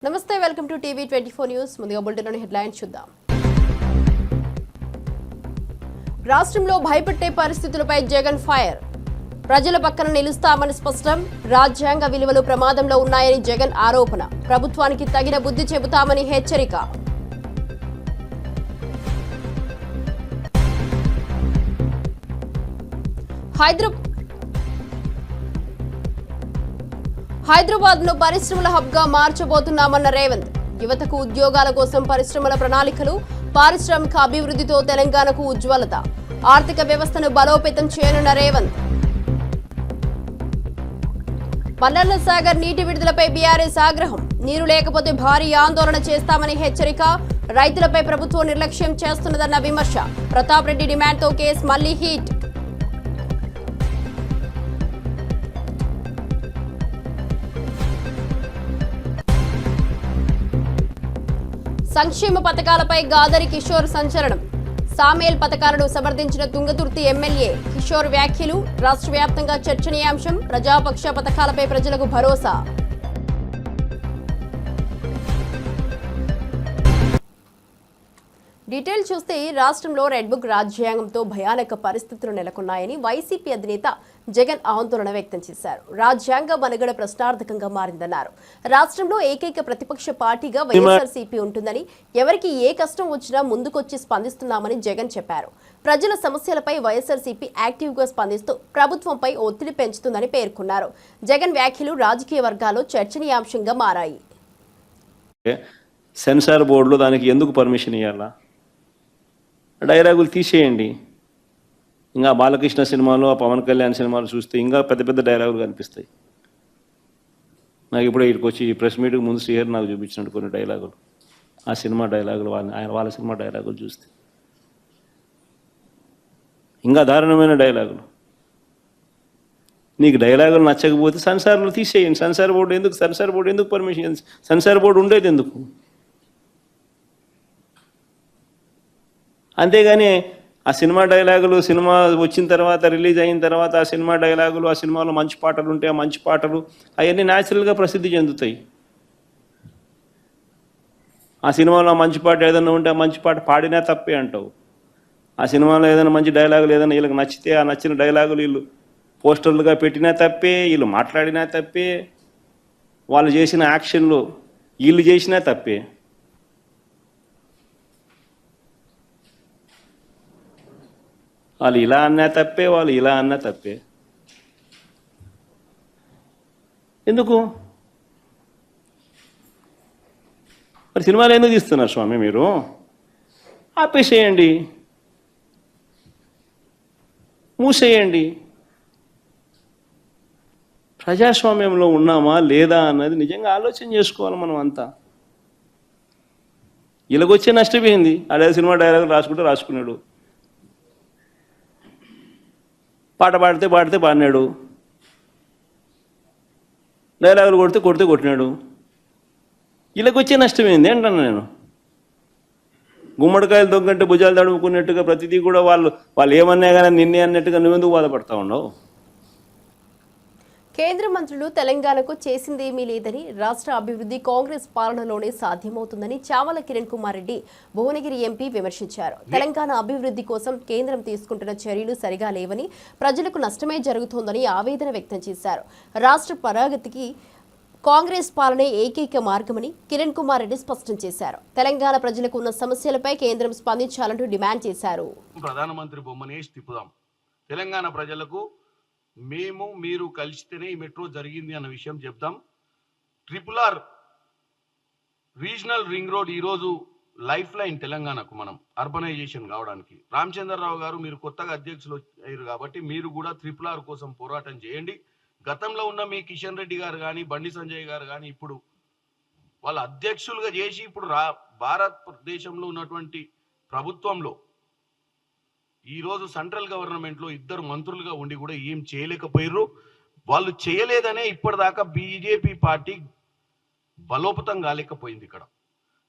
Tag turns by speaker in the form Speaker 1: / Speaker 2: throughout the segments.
Speaker 1: నమస్తే, welcome to TV 24 news. ముందుగా బులెటిన్లోని headlines చూద్దాం. రాష్ట్రంలో భయపెట్టే పరిస్థితులపై జగన్ ఫైర్. ప్రజల పక్కన నిలుస్తామని స్పష్టం. రాజ్యాంగ విలువలు ప్రమాదంలో ఉన్నాయని జగన్ ఆరోపణ. ప్రభుత్వానికి తగిన బుద్ధి చెబుతామని హెచ్చరిక. హైదరాబాద్ ను పరిశ్రమల హబ్ గా మార్చబోతున్నామన్న రేవంత్. యువతకు ఉద్యోగాల కోసం పరిశ్రమల ప్రణాళికలు, పారిశ్రామిక అభివృద్ధితో తెలంగాణకు ఉజ్వలత. ఆర్థిక వ్యవస్థను బలోపేతం చేయనున్న రేవంత్. మల్లన్న సాగర్ నీటి విడుదలపై బీఆర్ఎస్ ఆగ్రహం. నీరు లేకపోతే భారీ ఆందోళన చేస్తామని హెచ్చరిక. రైతులపై ప్రభుత్వం నిర్లక్ష్యం చేస్తున్నదన్న విమర్శ. ప్రతాప్ రెడ్డి డిమాండ్తో కేసు మళ్లీ హీట్. సంక్షేమ పథకాలపై గాదరి కిషోర్ సంచలనం. సామేల్ పథకాలను సమర్థించిన తుంగతుర్తి ఎమ్మెల్యే. కిషోర్ వ్యాఖ్యలు రాష్ట్ర వ్యాప్తంగా చర్చనీయాంశం. ప్రజాపక్ష పథకాలపై ప్రజలకు భరోసా. డీటెయిల్ చూస్తే రాష్ట్రంలో రెడ్ బుక్ రాజ్యాంగంతో భయానక పరిస్థితులు నెలకొన్నాయని వైసీపీ అధినేత జగన్ ఆందోళన వ్యక్తం చేశారు. రాజ్యాంగ మనుగడ ప్రశ్నార్థకంగా మారిందన్నారు. రాష్ట్రంలో ఏకైక ప్రతిపక్ష పార్టీగా వైఎస్ఆర్సీపీ ఉంటుందని, ఎవరికి ఏ కష్టం వచ్చినా ముందుకొచ్చి స్పందిస్తున్నామని జగన్ చెప్పారు. ప్రజల సమస్యలపై వైఎస్ఆర్సీపీ యాక్టివ్ గా స్పందిస్తూ ప్రభుత్వంపై ఒత్తిడి పెంచుతుందని పేర్కొన్నారు. జగన్ వ్యాఖ్యలు రాజకీయ వర్గాల్లో చర్చనీయాంశంగా మారాయి.
Speaker 2: సెన్సార్ బోర్డులో దానికి ఎందుకు పర్మిషన్ ఇవ్వాలా? డైలాగులు తీసేయండి. ఇంకా బాలకృష్ణ సినిమాలు, ఆ పవన్ కళ్యాణ్ సినిమాలు చూస్తే ఇంకా పెద్ద పెద్ద డైలాగులు కనిపిస్తాయి. నాకు ఇప్పుడు ఇక్కడికి వచ్చి ప్రెస్ మీట్కి ముందు శ్రీహరి నాకు చూపించినట్టు కొన్ని డైలాగులు, ఆ సినిమా డైలాగులు, వాళ్ళ సినిమా డైలాగులు చూస్తే ఇంకా దారుణమైన డైలాగులు. నీకు డైలాగులు నచ్చకపోతే సెన్సార్లు తీసేయండి. సెన్సార్ బోర్డు ఎందుకు పర్మిషన్? సెన్సార్ బోర్డు ఉండేది ఎందుకు? అంతేగాని ఆ సినిమా డైలాగులు, సినిమా వచ్చిన తర్వాత, రిలీజ్ అయిన తర్వాత ఆ సినిమా డైలాగులు, ఆ సినిమాలో మంచి పాటలు ఉంటే ఆ మంచి పాటలు అవన్నీ న్యాచురల్గా ప్రసిద్ధి చెందుతాయి. ఆ సినిమాలో మంచి పాట ఏదైనా ఉంటే ఆ మంచి పాట పాడినా తప్పే అంటావు. ఆ సినిమాలో ఏదైనా మంచి డైలాగులు ఏదైనా వీళ్ళకి నచ్చితే ఆ నచ్చిన డైలాగులు వీళ్ళు పోస్టర్లుగా పెట్టినా తప్పే, వీళ్ళు మాట్లాడినా తప్పే, వాళ్ళు చేసిన యాక్షన్లు వీళ్ళు చేసినా తప్పే. వాళ్ళు ఇలా అన్నా తప్పే, వాళ్ళు ఇలా అన్నా తప్పే. ఎందుకు మరి సినిమాలు ఎందుకు తీస్తున్నారు స్వామి? మీరు ఆపేసేయండి, మూసేయండి. ప్రజాస్వామ్యంలో ఉన్నామా లేదా అన్నది నిజంగా ఆలోచన చేసుకోవాలి మనం అంతా. ఇలాగొచ్చే నష్టపోయింది. అదే సినిమా డైలాగ్ రాసుకున్నాడు, పాట పాడితే పాడినాడు, డైలాగులు కొడితే కొట్టినాడు. ఇలాగొచ్చే నష్టమైంది అంటాను నేను. గుమ్మడికాయలు దొంగంటే భుజాలు తడుముకున్నట్టుగా ప్రతిదీ కూడా వాళ్ళు ఏమన్నా కానీ నిన్నే అన్నట్టుగా నువ్వెందుకు బాధపడతా ఉన్నావు?
Speaker 1: కేంద్ర మంత్రులు తెలంగాణకు చేసిందేమీ లేదని, రాష్ట్ర అభివృద్ధి కాంగ్రెస్ పాలనలోనే సాధ్యమవుతుందని చామల కిరణ్ కుమార్ రెడ్డి భువనగిరి ఎంపీ విమర్శించారు. తెలంగాణ అభివృద్ధి కోసం కేంద్రం తీసుకుంటున్న చర్యలు సరిగా లేవని, ప్రజలకు నష్టమే జరుగుతోందని ఆవేదన వ్యక్తం చేశారు. రాష్ట్ర ప్రగతికి కాంగ్రెస్ పాలనే ఏకైక మార్గమని కిరణ్ కుమార్ రెడ్డి స్పష్టం చేశారు. తెలంగాణ ప్రజలకు ఉన్న సమస్యలపై కేంద్రం స్పందించాలంటూ డిమాండ్ చేశారు.
Speaker 3: ప్రధానమంత్రి బొమ్మనేసి తిప్పుదాం. తెలంగాణ ప్రజలకు మీరు కలిస్తేనే ఈ మెట్రో జరిగింది అన్న విషయం చెప్తాం. RRR రీజనల్ రింగ్ రోడ్ ఈరోజు లైఫ్ లైన్ తెలంగాణకు, మనం అర్బనైజేషన్ కావడానికి. రామచంద్రరావు గారు, మీరు కొత్తగా అధ్యక్షులు అయ్యారు కాబట్టి మీరు కూడా RRR కోసం పోరాటం చేయండి. గతంలో ఉన్న మీ కిషన్ రెడ్డి గారు కానీ, బండి సంజయ్ గారు కానీ ఇప్పుడు వాళ్ళ అధ్యక్షులుగా చేసి ఇప్పుడు భారతదేశంలో ఉన్నటువంటి ప్రభుత్వంలో ఈరోజు సెంట్రల్ గవర్నమెంట్లో ఇద్దరు మంత్రులుగా ఉండి కూడా ఏం చేయలేకపోయారు. వాళ్ళు చేయలేదనే ఇప్పటిదాకా బీజేపీ పార్టీ బలోపేతం కాలేకపోయింది. ఇక్కడ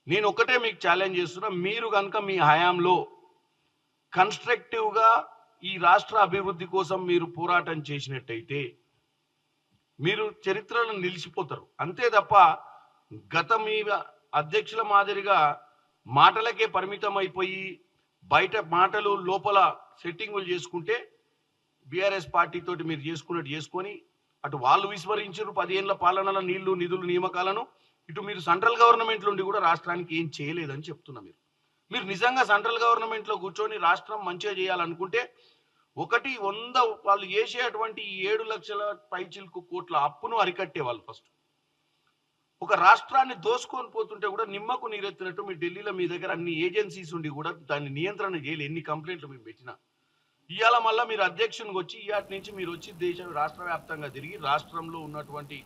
Speaker 3: నేను ఒకటే మీకు ఛాలెంజ్ చేస్తున్నా, మీరు కనుక మీ హయాంలో కన్స్ట్రక్టివ్గా ఈ రాష్ట్ర అభివృద్ధి కోసం మీరు పోరాటం చేసినట్టయితే మీరు చరిత్రలో నిలిచిపోతారు. అంతే తప్ప గత మీ అధ్యక్షుల మాదిరిగా మాటలకే పరిమితం అయిపోయి బయట మాటలు లోపల సెట్టింగులు చేసుకుంటే బీఆర్ఎస్ పార్టీ తోటి మీరు చేసుకున్నట్టు చేసుకొని అటు వాళ్ళు విస్మరించారు 10 ఏళ్ల పాలనల నీళ్లు నిధులు నియామకాలను, ఇటు మీరు సెంట్రల్ గవర్నమెంట్ నుండి కూడా రాష్ట్రానికి ఏం చేయలేదని చెప్తున్నా. మీరు నిజంగా సెంట్రల్ గవర్నమెంట్ లో కూర్చొని రాష్ట్రం మంచిగా చేయాలనుకుంటే 100 వాళ్ళు చేసేటువంటి 7 లక్షల పైచిలకు కోట్ల అప్పును అరికట్టే వాళ్ళు ఫస్ట్. ఒక రాష్ట్రాన్ని దోసుకొని పోతుంటే కూడా నిమ్మకు నీరెత్తినట్టు మీ ఢిల్లీలో మీ దగ్గర అన్ని ఏజెన్సీస్ ఉండి కూడా దాన్ని నియంత్రణ చేయలేదు. ఎన్ని కంప్లైంట్లు మేము పెట్టినా ఇవాళ మళ్ళీ మీరు అధ్యక్షునికి వచ్చి ఇవాటి నుంచి మీరు వచ్చి రాష్ట్ర వ్యాప్తంగా తిరిగి రాష్ట్రంలో ఉన్నటువంటి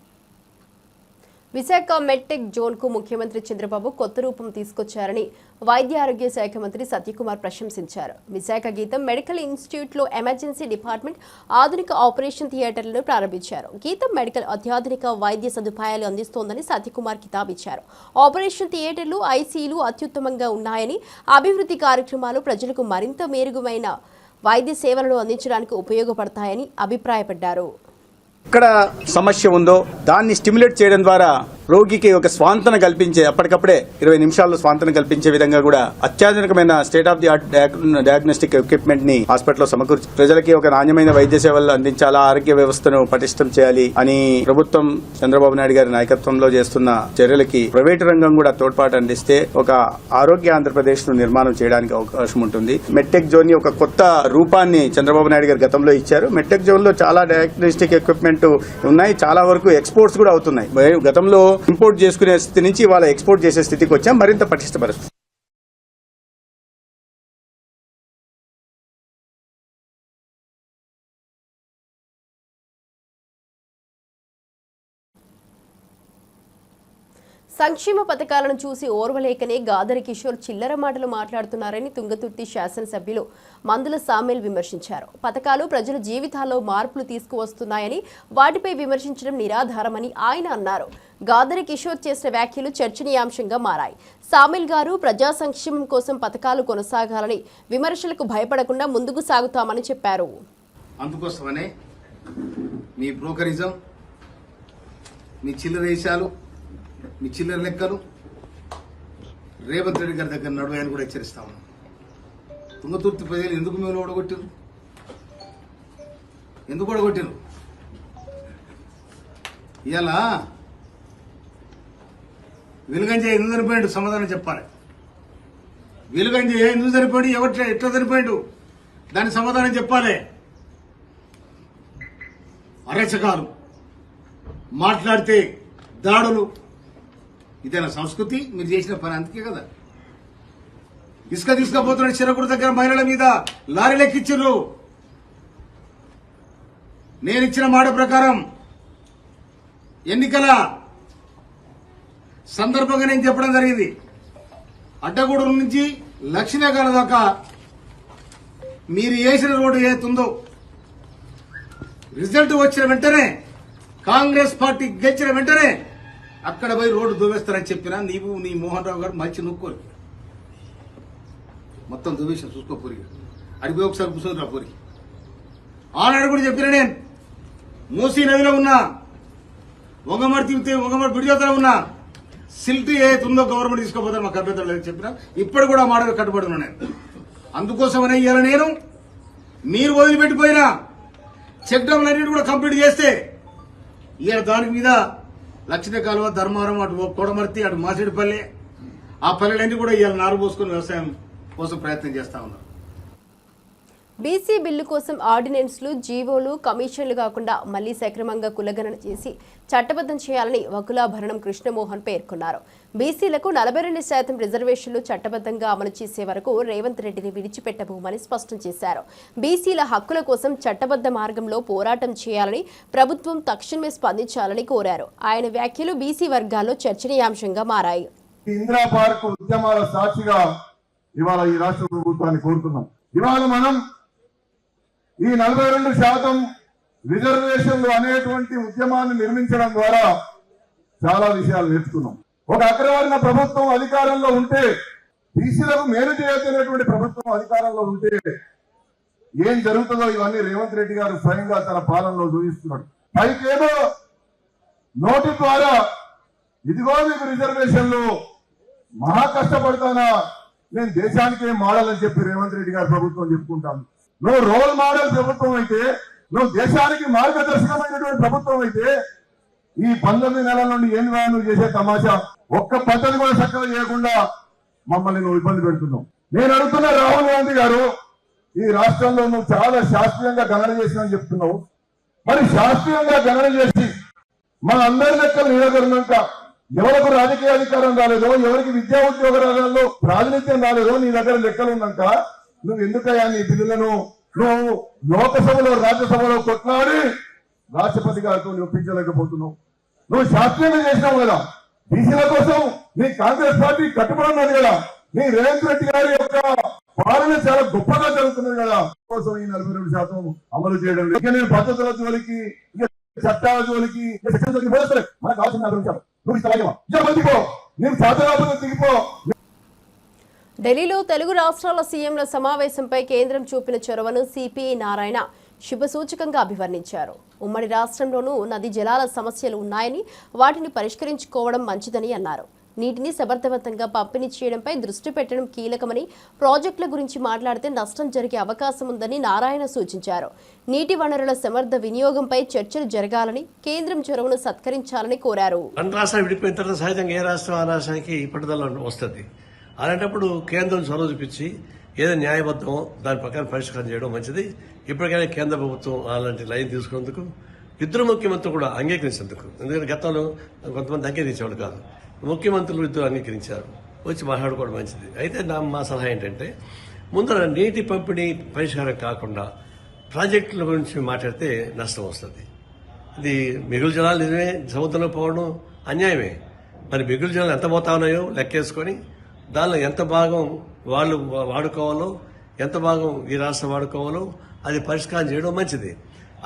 Speaker 1: విశాఖ మెడ్టెక్ జోన్ కు ముఖ్యమంత్రి చంద్రబాబు కొత్త రూపం తీసుకొచ్చారని వైద్య ఆరోగ్య శాఖ మంత్రి సత్యకుమార్ ప్రశంసించారు. విశాఖ గీతం మెడికల్ ఇన్స్టిట్యూట్ లో ఎమర్జెన్సీ డిపార్ట్మెంట్, ఆధునిక ఆపరేషన్ థియేటర్లను ప్రారంభించారు. గీతం మెడికల్ అత్యాధునిక వైద్య సదుపాయాలు అందిస్తోందని సత్యకుమార్ కితాబిచ్చారు. ఆపరేషన్ థియేటర్లు, ఐసీయూలు అత్యుత్తమంగా ఉన్నాయని, అభివృద్ధి కార్యక్రమాలు ప్రజలకు మరింత మెరుగైన వైద్య సేవలను అందించడానికి ఉపయోగపడతాయని అభిప్రాయపడ్డారు.
Speaker 4: ఎక్కడ సమస్య ఉందో దాన్ని స్టిమ్యులేట్ చేయడం ద్వారా రోగికి ఒక స్వాంతన కల్పించే, అప్పటికప్పుడే 20 నిమిషాల్లో స్వాంతన కల్పించే విధంగా కూడా అత్యాధునికమైన state of the art diagnostic equipment ని హాస్పిటల్లో సమకూర్చి ప్రజలకి ఒక నాణ్యమైన వైద్య సేవలు అందించాలా, ఆరోగ్య వ్యవస్థను పటిష్టం చేయాలి అని ప్రభుత్వం చంద్రబాబు నాయుడు గారి నాయకత్వంలో చేస్తున్న చర్యలకి ప్రైవేటు రంగం కూడా తోడ్పాటు అందిస్తే ఒక ఆరోగ్య ఆంధ్రప్రదేశ్ ను నిర్మాణం చేయడానికి అవకాశం ఉంటుంది. మెడ్టెక్ జోన్ ని ఒక కొత్త రూపాన్ని చంద్రబాబు నాయుడు గారు గతంలో ఇచ్చారు. మెడ్టెక్ జోన్ లో చాలా డయాగ్నోస్టిక్ ఎక్విప్మెంట్ ఉన్నాయి, చాలా వరకు ఎక్స్పోర్ట్స్ కూడా అవుతున్నాయి. గతంలో ఇంపోర్ట్ చేసుకునే స్థితి నుంచి వాళ్ళ ఎక్స్పోర్ట్ చేసే స్థితికి వచ్చాం. మరింత పటిష్టపరుస్తుంది.
Speaker 1: సంక్షేమ పథకాలను చూసి ఓర్వలేకనే గాదరి కిషోర్ చిల్లర మాటలు మాట్లాడుతున్నారని తుంగతుర్తి శాసనసభ్యులు మందుల సామేల్ విమర్శించారు. పథకాలు ప్రజల జీవితాల్లో మార్పులు తీసుకువస్తున్నాయని, వాటిపై విమర్శించడం నిరాధారమని ఆయన అన్నారు. గాదరి కిషోర్ చేసిన వ్యాఖ్యలు చర్చనీయాంశంగా మారాయి. సామేల్ గారు ప్రజా సంక్షేమం కోసం పథకాలు కొనసాగాలని, విమర్శలకు భయపడకుండా ముందుకు సాగుతామని చెప్పారు.
Speaker 5: అందుకోసమనే మీ బ్రోకరిజం, మీ చిల్లరేశాలు, మీ చిల్లర లెక్కలు రేవంత్ రెడ్డి గారి దగ్గర నడువాయని కూడా హెచ్చరిస్తా ఉన్నాం. తుంగతుర్తి ప్రజలు ఎందుకు మేము ఓడగొట్టారు? ఎందుకు ఓడగొట్టారు? ఇవాళ వెలుగంజయ్య ఎందుకు చనిపోయాడు? సమాధానం చెప్పాలి. వెలుగంజయ్య ఎందుకు చనిపోయాడు? ఎవరు ఎట్లా చనిపోయాడు? దానికి సమాధానం చెప్పాలి. అరచకాలు, మాట్లాడితే దాడులు, ఇదేనా సంస్కృతి? మీరు చేసిన పని అందుకే కదా. ఇసుక తీసుకుపోతున్న చిరకుడు దగ్గర మహిళల మీద లారీలు ఎక్కించారు. నేను ఇచ్చిన మాట ప్రకారం ఎన్నికల సందర్భంగా నేను చెప్పడం జరిగింది. అడ్డగూడూరు నుంచి లక్ష్మీనగర్ దాకా మీరు వేసిన రోడ్డు ఏతుందో రిజల్ట్ వచ్చిన వెంటనే, కాంగ్రెస్ పార్టీ గెలిచిన వెంటనే అక్కడ పోయి రోడ్డు దువ్వేస్తారని చెప్పినా నీవు నీ మోహన్ రావు గారు మంచి నొక్కోరు. మొత్తం దువ్వేసిన చూసుకో పూరి అడిపోయి ఒకసారి కూర్చొని రా పూరి. ఆనాడు కూడా చెప్పిన నేను మూసీ నదిలో ఉన్నా, వంగమడి బిడిజోతలో ఉన్నా సిల్ట్ ఏతుందో గవర్నమెంట్ తీసుకోపోతారు మాకు అభ్యంతరం లేదని చెప్పినా ఇప్పుడు కూడా మాట కట్టుబడి ఉన్నా నేను. అందుకోసమనే ఇవాళ నేను మీరు వదిలిపెట్టిపోయినా చెక్ డ్యామ్లన్నిటి కూడా కంప్లీట్ చేస్తే ఇవాళ దాని మీద లక్షణ కాలువ, ధర్మవరం, అటు కొడమర్తి, అటు మాసిడిపల్లి, ఆ పల్లెలన్నీ కూడా ఇవాళ నారు పోసుకుని వ్యవసాయం కోసం ప్రయత్నం చేస్తా ఉన్నారు.
Speaker 1: బీసీ బిల్లు కోసం ఆర్డినెన్స్లు, జీవోలు, కమిషన్లు కాకుండా మళ్లీ సక్రమంగా కులగణన చేసి చట్టబద్ధం చేయాలని వకులాభరణం కృష్ణమోహన్ పేర్కొన్నారు. బీసీలకు 42% రిజర్వేషన్లు చట్టబద్ధంగా అమలు చేసే వరకు రేవంత్ రెడ్డిని విడిచిపెట్టబోమని స్పష్టం చేశారు. బీసీల హక్కుల కోసం చట్టబద్ధ మార్గంలో పోరాటం చేయాలని, ప్రభుత్వం తక్షణమే స్పందించాలని కోరారు. ఆయన వ్యాఖ్యలు బీసీ వర్గాల్లో చర్చనీయాంశంగా మారాయి.
Speaker 6: ఇందిరా పార్క్ ఉద్యమాల సాక్షిగా ఇవాళ ఈ రాష్ట్ర ప్రభుత్వాన్ని కోరుతున్నాం. ఇవాళ మనం ఈ 42% రిజర్వేషన్లు అనేటువంటి ఉద్యమాన్ని నిర్మించడం ద్వారా చాలా విషయాలు నేర్చుకున్నాం. ఒక అగ్రవర్ణ ప్రభుత్వం అధికారంలో ఉంటే, బీసీలకు మేలు చేయలేనటువంటి ప్రభుత్వం అధికారంలో ఉంటే ఏం జరుగుతుందో ఇవన్నీ రేవంత్ రెడ్డి గారు స్వయంగా తన పాలనలో చూపిస్తున్నాడు. పైకేదో నోటి ద్వారా ఇదిగో మీకు రిజర్వేషన్లు, మహా కష్టపడతానా, నేను దేశానికే మోడల్ అని చెప్పి రేవంత్ రెడ్డి గారి ప్రభుత్వం చెప్పుకుంటాను. నువ్వు రోల్ మోడల్ ప్రభుత్వం అయితే, నువ్వు దేశానికి మార్గదర్శకమైనటువంటి ప్రభుత్వం అయితే, ఈ 19 నెలల నుండి ఏం నువ్వు చేసే తమాషా, ఒక్క పద్ధతి కూడా చక్కగా చేయకుండా మమ్మల్ని నువ్వు ఇబ్బంది పెడుతున్నావు. నేను అడుగుతున్నా రాహుల్ గాంధీ గారు, ఈ రాష్ట్రంలో నువ్వు చాలా శాస్త్రీయంగా గణన చేసినని చెప్తున్నావు. మరి శాస్త్రీయంగా గణన చేసి మన అందరి లెక్కలు నిలబడినాక ఎవరికి రాజకీయ అధికారం రాలేదో, ఎవరికి విద్యా ఉద్యోగాలలో ప్రాతినిధ్యం రాలేదో నీ దగ్గర లెక్కలు ఉన్నాక నువ్వు ఎందుకయ్యా నీ బిల్లులను నువ్వు లోకసభలో రాజ్యసభలో కొట్లాడి రాష్ట్రపతి గారితో నువ్వు ఒప్పించలేకపోతున్నావు. నువ్వు శాస్త్రీయంగా చేసినావు కదా, బీసీల కోసం నీ కాంగ్రెస్ పార్టీ కట్టుబడి ఉన్నది కదా, నీ రేవంత్ రెడ్డి గారి యొక్క పాలన చాలా గొప్పగా జరుగుతున్నది కదా, కోసం ఈ 42% అమలు చేయడం. ఇక నేను పద్ధతుల జోలికి, ఇక చట్టాల జోలికి, మనకు కావాల్సిన 40 నువ్వు ఇష్టపో, నేను శాతరాపురం దిగిపో.
Speaker 1: ఢిల్లీలో తెలుగు రాష్ట్రాల సీఎంల సమావేశంపై కేంద్రం చూపిన చొరవను సిపిఐ నారాయణ శుభసూచకంగా అభివర్ణించారు. ఉమ్మడి రాష్ట్రంలోనూ నదీ జలాల సమస్యలు ఉన్నాయని, వాటిని పరిష్కరించుకోవడం మంచిదని అన్నారు. నీటిని సమర్థవంతంగా పంపిణీ చేయడంపై దృష్టి పెట్టడం కీలకమని, ప్రాజెక్టుల గురించి మాట్లాడితే నష్టం జరిగే అవకాశం ఉందని నారాయణ సూచించారు. నీటి వనరుల సమర్థ వినియోగంపై చర్చలు జరగాలని, కేంద్రం చొరవను సత్కరించాలని కోరారు.
Speaker 7: రాష్ట్రాలు విడిపోయిన తర్వాత సహజంగా ఏ రాష్ట్రం ఆ రాష్ట్రానికి పట్టుదల వస్తుంది. అలాంటప్పుడు కేంద్రం చొరవ చూపించి ఏదో న్యాయబద్ధమో దాని ప్రకారం పరిష్కారం చేయడం మంచిది. ఇప్పటికైనా కేంద్ర ప్రభుత్వం అలాంటి లైన్ తీసుకున్నందుకు, ఇద్దరు ముఖ్యమంత్రులు కూడా అంగీకరించేందుకు, ఎందుకంటే గతంలో కొంతమంది అంగీకరించేవాడు కాదు, ముఖ్యమంత్రులు ఇద్దరు అంగీకరించారు, వచ్చి మాట్లాడుకోవడం మంచిది. అయితే మా సలహా ఏంటంటే, ముందర నీటి పంపిణీ పరిష్కారం కాకుండా ప్రాజెక్టుల గురించి మాట్లాడితే నష్టం వస్తుంది. ఇది మిగులు జలాలు నిజమే సముద్రంలో పోవడం అన్యాయమే. మరి మిగులు జలాలు ఎంత పోతా ఉన్నాయో లెక్కేసుకొని దానిలో ఎంత భాగం వాళ్ళు వాడుకోవాలో, ఎంత భాగం ఈ రాష్ట్రం వాడుకోవాలో అది పరిష్కారం చేయడం మంచిది.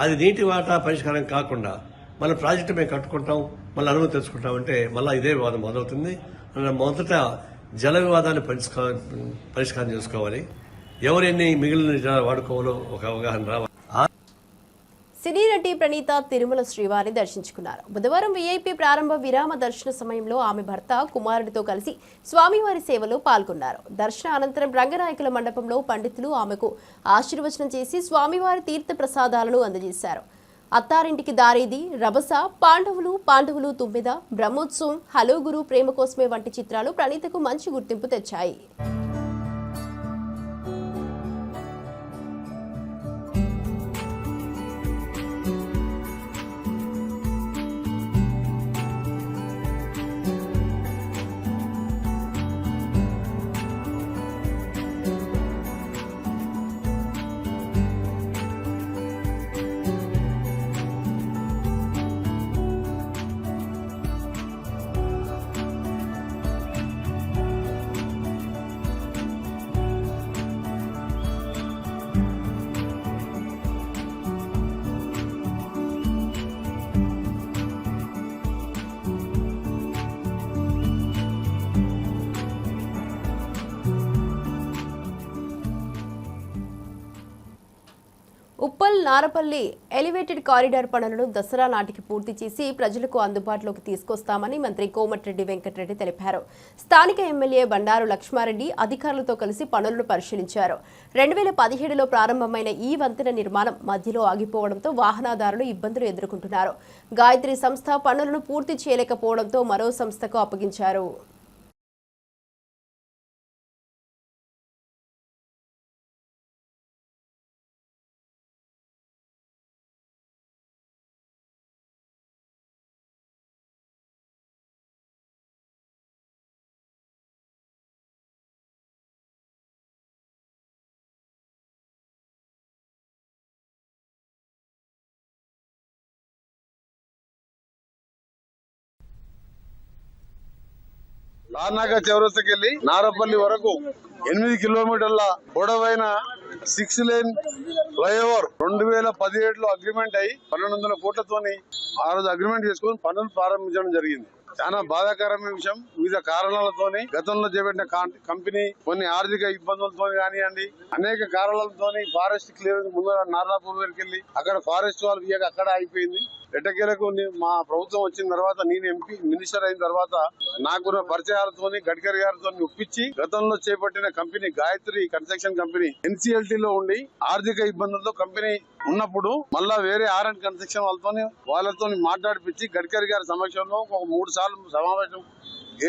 Speaker 7: అది నీటి వాటా పరిష్కారం కాకుండా మళ్ళీ ప్రాజెక్టు మేము కట్టుకుంటాం, మళ్ళీ అనుమతి తెచ్చుకుంటామంటే మళ్ళీ ఇదే వివాదం మొదలవుతుంది. మొదట జల వివాదాన్ని పరిష్కారం చేసుకోవాలి. ఎవరెన్ని మిగిలిన వాడుకోవాలో ఒక అవగాహన రావాలి.
Speaker 1: సినీ నటి ప్రణీత తిరుమల శ్రీవారిని దర్శించుకున్నారు. బుధవారం వీఐపీ ప్రారంభ విరామ దర్శన సమయంలో ఆమె భర్త కుమారుడితో కలిసి స్వామివారి సేవలో పాల్గొన్నారు. దర్శన అనంతరం రంగనాయకుల మండపంలో పండితులు ఆమెకు ఆశీర్వచనం చేసి స్వామివారి తీర్థ ప్రసాదాలను అందజేశారు. అత్తారింటికి దారేది, రభస, పాండవులు తుమ్మిద, బ్రహ్మోత్సవం, హలో గురు, ప్రేమ కోసమే వంటి చిత్రాలు ప్రణీతకు మంచి గుర్తింపు తెచ్చాయి. ఉప్పల్ నారపల్లి ఎలివేటెడ్ కారిడార్ పనులను దసరా నాటికి పూర్తి చేసి ప్రజలకు అందుబాటులోకి తీసుకొస్తామని మంత్రి కోమటిరెడ్డి వెంకటరెడ్డి తెలిపారు. స్థానిక ఎమ్మెల్యే బండారు లక్ష్మారెడ్డి అధికారులతో కలిసి పనులను పరిశీలించారు. 2017లో ప్రారంభమైన ఈ వంతెన నిర్మాణం మధ్యలో ఆగిపోవడంతో వాహనదారులు ఇబ్బందులు ఎదుర్కొంటున్నారు. గాయత్రి సంస్థ పనులను పూర్తి చేయలేకపోవడంతో మరో సంస్థకు అప్పగించారు.
Speaker 8: లార్నాక చౌరస్తకి వెళ్లి నారపల్లి వరకు 8 కిలోమీటర్ల పొడవైన 6 లేన్ ఫ్లైఓవర్ 2017లో అగ్రిమెంట్ అయ్యి 1200 కోట్లతోని ఆ రోజు అగ్రిమెంట్ చేసుకుని పనులు ప్రారంభించడం జరిగింది. చాలా బాధాకరమైన విషయం. వివిధ కారణాలతోని గతంలో చేపట్టిన కంపెనీ కొన్ని ఆర్థిక ఇబ్బందులతో కానివ్వండి, అనేక కారణాలతోని ఫారెస్ట్ క్లియరెన్స్ ముందు నారాపూర్ వరకు వెళ్ళి అక్కడ ఫారెస్ట్ వాళ్ళు అక్కడ అయిపోయింది. ఎట్టకేలకు మా ప్రభుత్వం వచ్చిన తర్వాత నేను ఎంపీ మినిస్టర్ అయిన తర్వాత నాకున్న పరిచయాలతోని గడ్కరీ గారితో ఒప్పించి గతంలో చేపట్టిన company Gayatri construction company NCLT లో ఉండి ఆర్థిక ఇబ్బందులతో కంపెనీ ఉన్నప్పుడు మళ్ళా వేరే R&D కన్స్ట్రక్షన్ వాళ్ళతో మాట్లాడిపించి గడ్కరీ గారి సమక్షంలో ఒక 3 సార్లు సమావేశం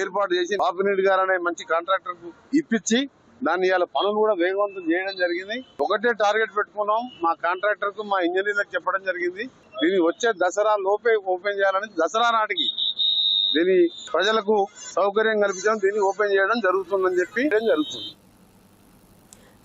Speaker 8: ఏర్పాటు చేసి బాపిరెడ్డి గారు అనే మంచి కాంట్రాక్టర్ కు ఇప్పించి దాన్ని ఇవాళ పనులు కూడా వేగవంతం చేయడం జరిగింది. ఒకటే టార్గెట్ పెట్టుకున్నాం, మా కాంట్రాక్టర్ కు మా ఇంజనీర్లకు చెప్పడం జరిగింది, దీన్ని వచ్చే దసరా లోపే ఓపెన్ చేయాలని. దసరా నాటికి దీని ప్రజలకు సౌకర్యం కల్పించడం, దీన్ని ఓపెన్ చేయడం జరుగుతుందని చెప్పి జరుగుతుంది.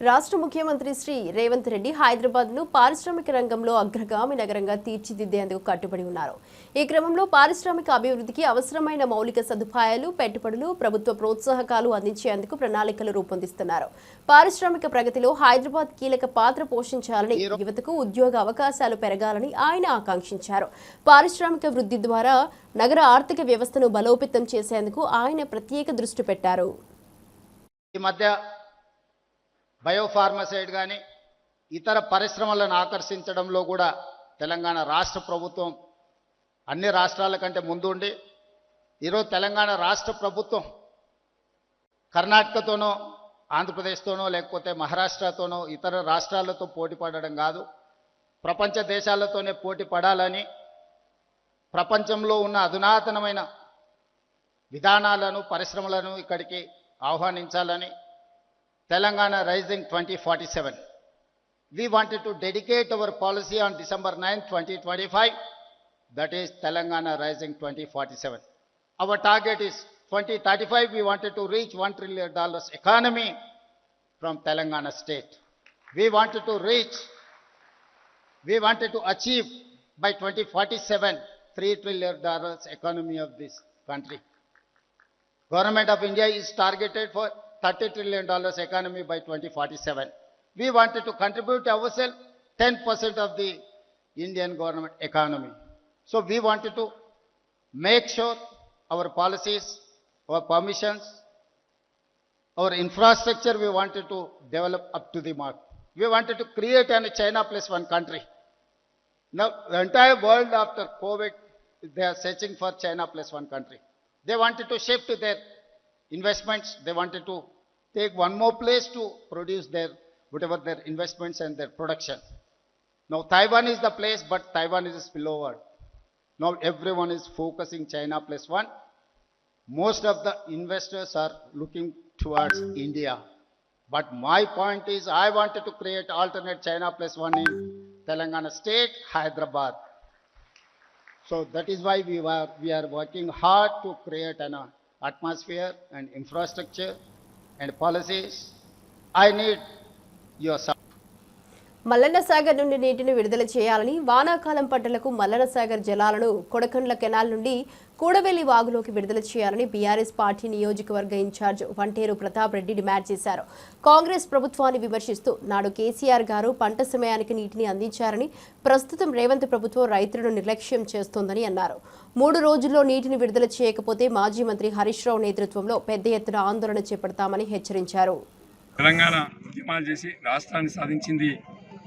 Speaker 1: రాష్ట్ర ముఖ్యమంత్రి శ్రీ రేవంత్ రెడ్డి హైదరాబాద్ ను పారిశ్రామిక రంగంలో అగ్రగామి నగరంగా తీర్చిదిద్దేందుకు కట్టుబడి ఉన్నారు. ఈ క్రమంలో పారిశ్రామిక అభివృద్ధికి అవసరమైన మౌలిక సదుపాయాలు, పెట్టుబడులు, ప్రభుత్వ ప్రోత్సాహకాలు అందించేందుకు ప్రణాళికలు రూపొందిస్తున్నారు. పారిశ్రామిక ప్రగతిలో హైదరాబాద్ కీలక పాత్ర పోషించాలని, యువతకు ఉద్యోగ అవకాశాలు పెరగాలని ఆయన ఆకాంక్షించారు. పారిశ్రామిక వృద్ధి ద్వారా నగర ఆర్థిక వ్యవస్థను బలోపేతం చేసేందుకు ఆయన ప్రత్యేక దృష్టి పెట్టారు.
Speaker 9: ఈ మధ్య బయోఫార్మసైడ్ కానీ ఇతర పరిశ్రమలను ఆకర్షించడంలో కూడా తెలంగాణ రాష్ట్ర ప్రభుత్వం అన్ని రాష్ట్రాల కంటే ముందుండి ఈరోజు తెలంగాణ రాష్ట్ర ప్రభుత్వం కర్ణాటకతోనో ఆంధ్రప్రదేశ్తోనో లేకపోతే మహారాష్ట్రతోనో ఇతర రాష్ట్రాలతో పోటీ పడడం కాదు, ప్రపంచ దేశాలతోనే పోటీ పడాలని, ప్రపంచంలో ఉన్న అధునాతనమైన విధానాలను పరిశ్రమలను ఇక్కడికి ఆహ్వానించాలని Telangana Rising 2047. We wanted to dedicate our policy on December 9, 2025. That is Telangana Rising 2047. Our target is 2035. We wanted to reach $1 trillion economy from Telangana state. We wanted to achieve by 2047 $3 trillion economy of this country. Government of India is targeted for $30 trillion economy by 2047. We wanted to contribute ourselves 10% of the Indian government economy. So we wanted to make sure our policies, our permissions, our infrastructure we wanted to develop up to the mark. We wanted to create a China plus one country. Now the entire world after COVID, they are searching for China plus one country. They wanted to shift their investments. They wanted to take one more place to produce whatever their investments and their production. Now Taiwan is the place, but Taiwan is a spillover. Now everyone is focusing China plus one. Most of the investors are looking towards India. But my point is, I wanted to create alternate China plus one in Telangana state, Hyderabad. So that is why we are working hard to create an atmosphere and infrastructure and policies. I need your support.
Speaker 1: Mallanna Sagar నుండి నీటిని విడుదల చేయాలని, వానాకాలం పంటలకు మల్లన్న సాగర్ జలాలను Kodakandla canal నుండి కూడవెల్లి వాగులోకి విడుదల చేయాలని బీఆర్ఎస్ పార్టీ నియోజకవర్గ ఇన్ఛార్జ్ వంటేరు ప్రతాప్ రెడ్డి డిమాండ్ చేశారు. కాంగ్రెస్ ప్రభుత్వాన్ని విమర్శిస్తూ నాడు కేసీఆర్ గారు పంట సమయానికి నీటిని అందించారని, ప్రస్తుతం రేవంత్ ప్రభుత్వం రైతులను నిర్లక్ష్యం చేస్తోందని అన్నారు. 3 రోజుల్లో నీటిని విడుదల చేయకపోతే మాజీ మంత్రి హరీష్ రావు నేతృత్వంలో పెద్ద ఎత్తున ఆందోళన చేపడతామని హెచ్చరించారు.
Speaker 10: తెలంగాణ ఉద్యమాలు చేసి రాష్ట్రాన్ని సాధించింది.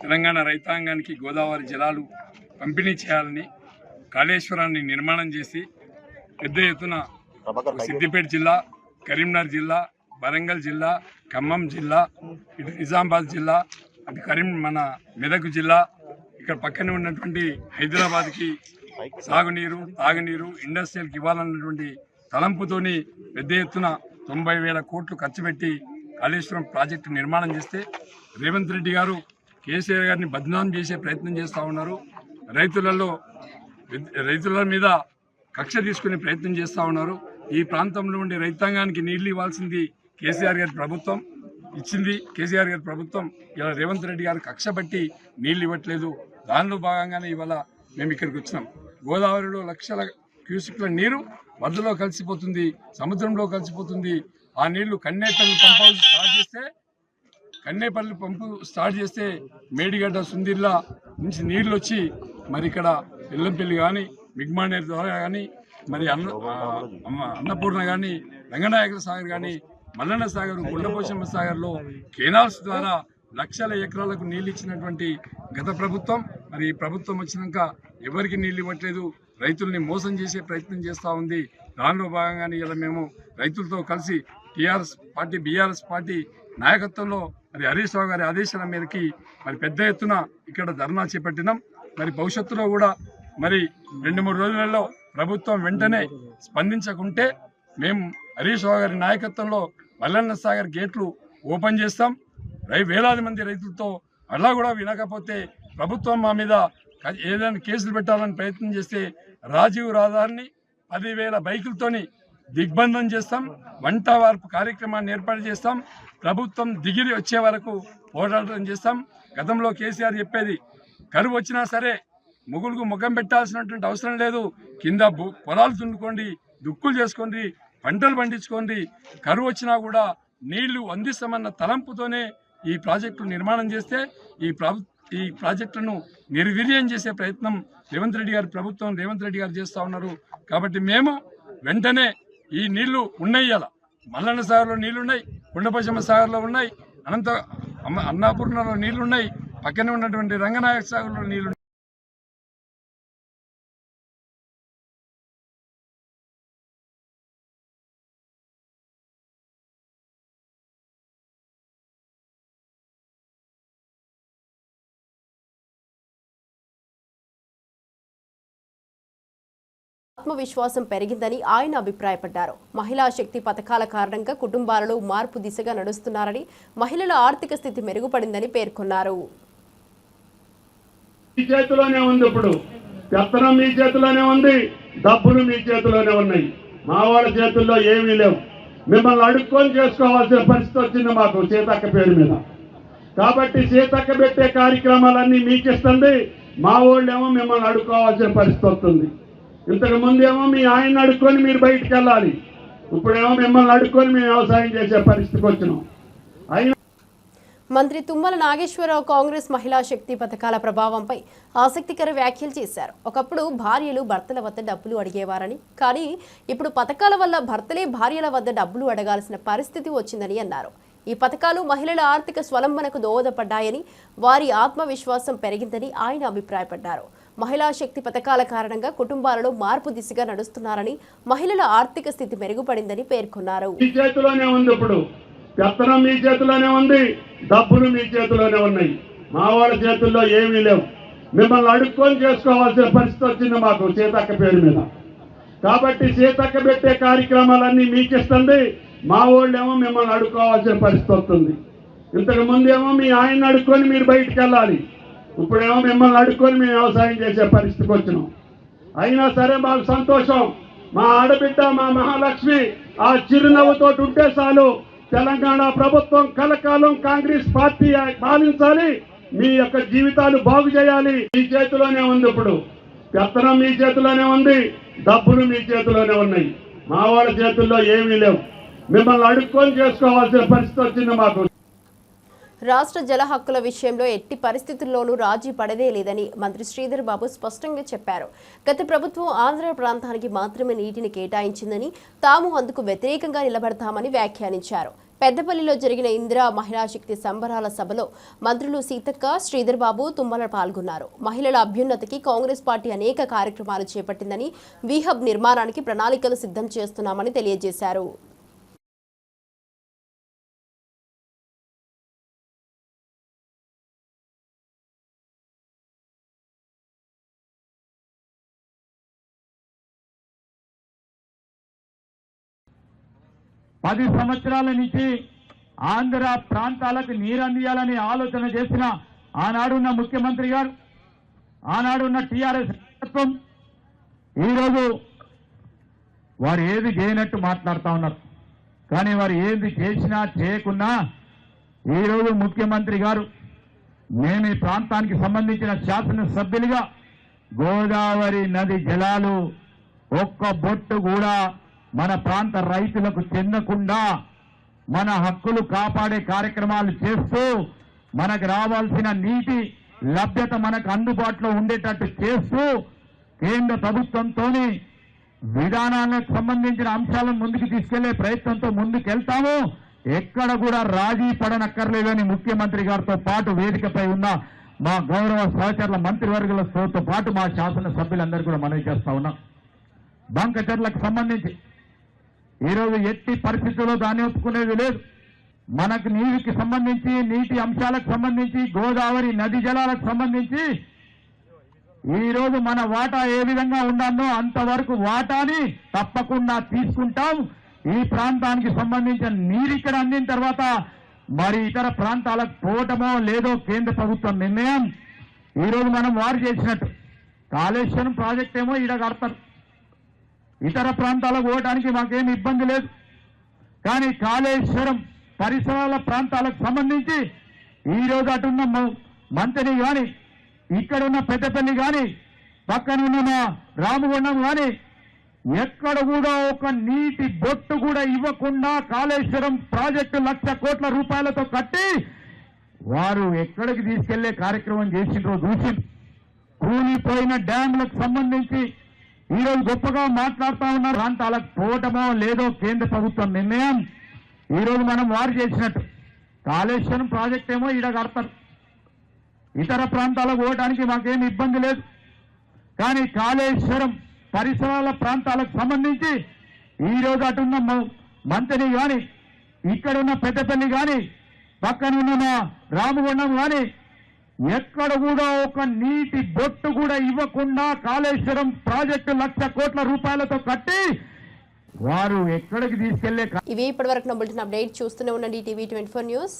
Speaker 10: తెలంగాణ రైతాంగానికి గోదావరి జలాలు పంపిణీ చేయాలని, కాళేశ్వరాన్ని నిర్మాణం చేసి పెద్ద ఎత్తున సిద్దిపేట జిల్లా, కరీంనగర్ జిల్లా, వరంగల్ జిల్లా, ఖమ్మం జిల్లా, ఇటు నిజామాబాద్ జిల్లా, అటు మన మెదక్ జిల్లా, ఇక్కడ పక్కనే ఉన్నటువంటి హైదరాబాద్కి సాగునీరు, తాగునీరు, ఇండస్ట్రియల్కి ఇవ్వాలన్నటువంటి తలంపుతోని పెద్ద ఎత్తున 90,000 కోట్లు ఖర్చు పెట్టి కాళేశ్వరం ప్రాజెక్టు నిర్మాణం చేస్తే రేవంత్ రెడ్డి గారు కేసీఆర్ గారిని బద్నాం చేసే ప్రయత్నం చేస్తూ ఉన్నారు. రైతుల మీద కక్ష తీసుకునే ప్రయత్నం చేస్తూ ఉన్నారు. ఈ ప్రాంతంలో ఉండే రైతాంగానికి నీళ్లు ఇవ్వాల్సింది కేసీఆర్ గారి ప్రభుత్వం ఇచ్చింది. కేసీఆర్ గారి ప్రభుత్వం ఇలా రేవంత్ రెడ్డి గారు కక్ష బట్టి నీళ్లు ఇవ్వట్లేదు. దానిలో భాగంగానే ఇవాళ మేము ఇక్కడికి వచ్చినాం. గోదావరిలో లక్షల క్యూసిక్ల నీరు వరదలో కలిసిపోతుంది, సముద్రంలో కలిసిపోతుంది. ఆ నీళ్లు కన్నేపల్లి పంపు స్టార్ట్ చేస్తే మేడిగడ్డ, సుందిర్ల నుంచి నీళ్లు వచ్చి మరి ఇక్కడ ఎల్లంపల్లి కానీ, మిగ్మానేర్ ద్వారా కానీ, మరి అన్నపూర్ణ కానీ, రంగనాయకుల సాగర్ కానీ, మల్లన్న సాగర్, గుండపోచమ్మ సాగర్లో కెనాల్స్ ద్వారా లక్షల ఎకరాలకు నీళ్ళు ఇచ్చినటువంటి గత ప్రభుత్వం. మరి ఈ ప్రభుత్వం వచ్చినాక ఎవరికి నీళ్ళు ఇవ్వట్లేదు, రైతుల్ని మోసం చేసే ప్రయత్నం చేస్తూ ఉంది. దానిలో భాగంగానే ఇలా మేము రైతులతో కలిసి బీఆర్ఎస్ పార్టీ నాయకత్వంలో మరి హరీష్ రావు గారి ఆదేశాల మేరకి మరి పెద్ద ఎత్తున ఇక్కడ ధర్నా చేపట్టినాం. మరి భవిష్యత్తులో కూడా మరి 2-3 రోజులలో ప్రభుత్వం వెంటనే స్పందించకుంటే మేము హరీష్ రావు గారి నాయకత్వంలో మల్లన్న సాగర్ గేట్లు ఓపెన్ చేస్తాం. వేలాది మంది రైతులతో అలా కూడా వినకపోతే ప్రభుత్వం మా మీద ఏదైనా కేసులు పెట్టాలని ప్రయత్నం చేస్తే రాజీవ్ రహదారిని 10,000 బైకులతోని దిగ్బంధం చేస్తాం. వంట వార్పు కార్యక్రమాన్ని ఏర్పాటు చేస్తాం. ప్రభుత్వం దిగిరి వచ్చే వరకు పోరాటం చేస్తాం. గతంలో కేసీఆర్ చెప్పేది కరువు వచ్చినా సరే ముగ్గులకు ముఖం పెట్టాల్సినటువంటి అవసరం లేదు, కింద పొలాలు దున్నుకోండి, దుక్కులు చేసుకోండి, పంటలు పండించుకోండి, కరువు వచ్చినా కూడా నీళ్లు అందిస్తామన్న తలంపుతోనే ఈ ప్రాజెక్టు నిర్మాణం చేస్తే ఈ ప్రాజెక్టులను నిర్వీర్యం చేసే ప్రయత్నం రేవంత్ రెడ్డి గారు చేస్తూ ఉన్నారు. కాబట్టి మేము వెంటనే ఈ నీళ్లు ఉన్నాయి, అలా మల్లన్న సాగర్లో నీళ్లున్నాయి, కొండపోచమ్మ సాగర్లో ఉన్నాయి, అన్నాపూర్ణలో నీళ్లున్నాయి, పక్కనే ఉన్నటువంటి రంగనాయక సాగర్లో నీళ్లు.
Speaker 1: ఆత్మవిశ్వాసం పెరిగిందని ఆయన అభిప్రాయపడ్డారు. మహిళా శక్తి పథకాల కారణంగా కుటుంబాలలో మార్పు దిశగా నడుస్తున్నారని, మహిళల ఆర్థిక స్థితి మెరుగుపడిందని పేర్కొన్నారు.
Speaker 11: మీ చేతిలోనే ఉంది, ఇప్పుడు పెత్తనం మీ చేతిలోనే ఉంది, డబ్బులు మీ చేతిలోనే ఉన్నాయి. మా వాళ్ళ చేతుల్లో ఏమీ లేవు. మిమ్మల్ని అడుక్కొని చేసుకోవాల్సిన పరిస్థితి వచ్చింది మాకు సీతక్క పేరు మీద. కాబట్టి సీతక్క పెట్టే కార్యక్రమాలన్నీ మీకు ఇస్తుంది, మా వాళ్ళేమో మిమ్మల్ని అడుక్కోవాల్సిన పరిస్థితి వస్తుంది. ఇంతకు ముందేమో మీ ఆయన అడుక్కొని మీరు బయటికి వెళ్ళాలి, ఇప్పుడేమో మిమ్మల్ని అడుక్కొని మేము వ్యవసాయం చేసే పరిస్థితికి వచ్చినాం.
Speaker 1: మంత్రి తుమ్మల నాగేశ్వరరావు కాంగ్రెస్ మహిళా శక్తి పథకాల ప్రభావంపై ఆసక్తికర వ్యాఖ్యలు చేశారు. ఒకప్పుడు భార్యలు భర్తల వద్ద డబ్బులు అడిగేవారని, కానీ ఇప్పుడు పథకాల వల్ల భర్తలే భార్యల వద్ద డబ్బులు అడగాల్సిన పరిస్థితి వచ్చిందని అన్నారు. ఈ పథకాలు మహిళల ఆర్థిక స్వలంబనకు దోహదపడ్డాయని, వారి ఆత్మవిశ్వాసం పెరిగిందని ఆయన అభిప్రాయపడ్డారు. మహిళా శక్తి పథకాల కారణంగా కుటుంబాలలో మార్పు దిశగా నడుస్తున్నారని, మహిళల ఆర్థిక స్థితి మెరుగుపడిందని పేర్కొన్నారు.
Speaker 11: మీ చేతిలోనే ఉంది, ఇప్పుడు పెత్తనం మీ చేతిలోనే ఉంది, డబ్బులు మీ చేతిలోనే ఉన్నాయి. మా వాళ్ళ చేతుల్లో ఏమీ లేవు. మిమ్మల్ని అడుక్కొని చేసుకోవాల్సిన పరిస్థితి వచ్చింది మాకు సీతక్క పేరు మీద. కాబట్టి సీతక్క పెట్టే కార్యక్రమాలన్నీ మీకు ఇస్తుంది, మా వాళ్ళేమో మిమ్మల్ని అడుక్కోవాల్సిన పరిస్థితి వస్తుంది. ఇంతకు ముందేమో మీ ఆయన అడుక్కొని మీరు బయటికి వెళ్ళాలి, ఇప్పుడేమో మిమ్మల్ని అడుక్కొని మేము వ్యవసాయం చేసే పరిస్థితికి వచ్చినాం. అయినా సరే మాకు సంతోషం. మా ఆడబిడ్డ మా మహాలక్ష్మి ఆ చిరునవ్వుతో ఉంటే చాలు. తెలంగాణ ప్రభుత్వం కలకాలం కాంగ్రెస్ పార్టీ పాలించాలి, మీ యొక్క జీవితాలు బాగు చేయాలి. మీ చేతిలోనే ఉంది, ఇప్పుడు పెత్తనం మీ చేతిలోనే ఉంది, డబ్బులు మీ చేతిలోనే ఉన్నాయి. మా వాళ్ళ చేతుల్లో ఏమీ లేవు. మిమ్మల్ని అడుక్కొని చేసుకోవాల్సిన పరిస్థితి వచ్చింది మాకు.
Speaker 1: రాష్ట్ర జల హక్కుల విషయంలో ఎట్టి పరిస్థితుల్లోనూ రాజీ పడదే లేదని మంత్రి శ్రీధర్ బాబు స్పష్టంగా చెప్పారు. గత ప్రభుత్వం ఆంధ్ర ప్రాంతానికి మాత్రమే నీటిని కేటాయించిందని, తాము అందుకు వ్యతిరేకంగా నిలబడతామని వ్యాఖ్యానించారు. పెద్దపల్లిలో జరిగిన ఇందిరా మహిళా శక్తి సంబరాల సభలో మంత్రులు సీతక్క, శ్రీధర్ బాబు, తుమ్మల పాల్గొన్నారు. మహిళల అభ్యున్నతికి కాంగ్రెస్ పార్టీ అనేక కార్యక్రమాలు చేపట్టిందని, వీహబ్ నిర్మాణానికి ప్రణాళికలు సిద్ధం చేస్తున్నామని తెలియజేశారు.
Speaker 12: పది సంవత్సరాల నుంచి ఆంధ్ర ప్రాంతాలకు నీరు అందియాలని ఆలోచన చేసిన ఆనాడున్న ముఖ్యమంత్రి గారు, ఆనాడున్న టీఆర్ఎస్ ప్రభుత్వం ఈరోజు వారు ఏది చేయనట్టు మాట్లాడుతూ ఉన్నారు. కానీ వారు ఏది చేసినా చేయకున్నా ఈరోజు ముఖ్యమంత్రి గారు, మేము ఈ ప్రాంతానికి సంబంధించిన శాసనసభ్యులుగా గోదావరి నది జలాలు ఒక్క బొట్టు కూడా మన ప్రాంత రైతులకు చెందకుండా మన హక్కులు కాపాడే కార్యక్రమాలు చేస్తూ మనకు రావాల్సిన నీటి లభ్యత మనకు అందుబాటులో ఉండేటట్టు చేస్తూ కేంద్ర ప్రభుత్వంతోని విధానాలకు సంబంధించిన అంశాలను ముందుకు తీసుకెళ్లే ప్రయత్నంతో ముందుకెళ్తాము. ఎక్కడ కూడా రాజీ పడనక్కర్లేదని ముఖ్యమంత్రి గారితో పాటు వేదికపై ఉన్న మా గౌరవ సహచరుల మంత్రివర్గులతో పాటు మా శాసనసభ్యులందరూ కూడా మనవి చేస్తా ఉన్నాం. బంకచర్లకు సంబంధించి ఈరోజు ఎట్టి పరిస్థితుల్లో దాన్ని ఒప్పుకునేది లేదు. మనకు నీటికి సంబంధించి, నీటి అంశాలకు సంబంధించి, గోదావరి నది జలాలకు సంబంధించి ఈరోజు మన వాటా ఏ విధంగా ఉండాలో అంతవరకు వాటాని తప్పకుండా తీసుకుంటాం. ఈ ప్రాంతానికి సంబంధించిన నీరు ఇక్కడ అందిన తర్వాత మరి ఇతర ప్రాంతాలకు పోవటమో లేదో కేంద్ర ప్రభుత్వం నిర్ణయం. ఈరోజు మనం వారు చేసినట్టు కాళేశ్వరం ప్రాజెక్ట్ ఏమో ఈడ కడతారు, ఇతర ప్రాంతాలకు పోవడానికి మాకేం ఇబ్బంది లేదు. కానీ కాళేశ్వరం పరిసరాల ప్రాంతాలకు సంబంధించి ఈరోజు అటున్న మంత్రిని కానీ, ఇక్కడున్న పెద్దపల్లి కానీ, పక్కనున్న మా రామగుండం కానీ ఎక్కడ కూడా ఒక నీటి బొట్టు కూడా ఇవ్వకుండా కాళేశ్వరం ప్రాజెక్టు 1,00,000 కోట్ల రూపాయలతో కట్టి వారు ఎక్కడికి తీసుకెళ్లే కార్యక్రమం చేసిండ్రో చూసి, కూలిపోయిన డ్యాంలకు సంబంధించి ఈరోజు గొప్పగా మాట్లాడుతా ఉన్న ప్రాంతాలకు పోవటమో లేదో కేంద్ర ప్రభుత్వం నిర్ణయం. ఈరోజు మనం వారు చేసినట్టు కాళేశ్వరం ప్రాజెక్ట్ ఏమో ఈడ కడతారు, ఇతర ప్రాంతాలకు పోవడానికి మాకేం ఇబ్బంది లేదు. కానీ కాళేశ్వరం పరిసరాల ప్రాంతాలకు సంబంధించి ఈరోజు అటున్న మంత్రిని కానీ, ఇక్కడున్న పెద్దపల్లి కానీ, పక్కనున్న మా రామగుండం కానీ ఎక్కడ కూడా ఒక నీటి బొట్టు కూడా ఇవ్వకుండా కాళేశ్వరం ప్రాజెక్టు 1,00,000 కోట్ల రూపాయలతో కట్టి వారు ఎక్కడికి తీసుకెళ్లే.
Speaker 1: ఇవి ఇప్పటివరకు బులెటిన్ అప్డేట్ చూస్తూనే ఉండండి టీవీ 24 న్యూస్.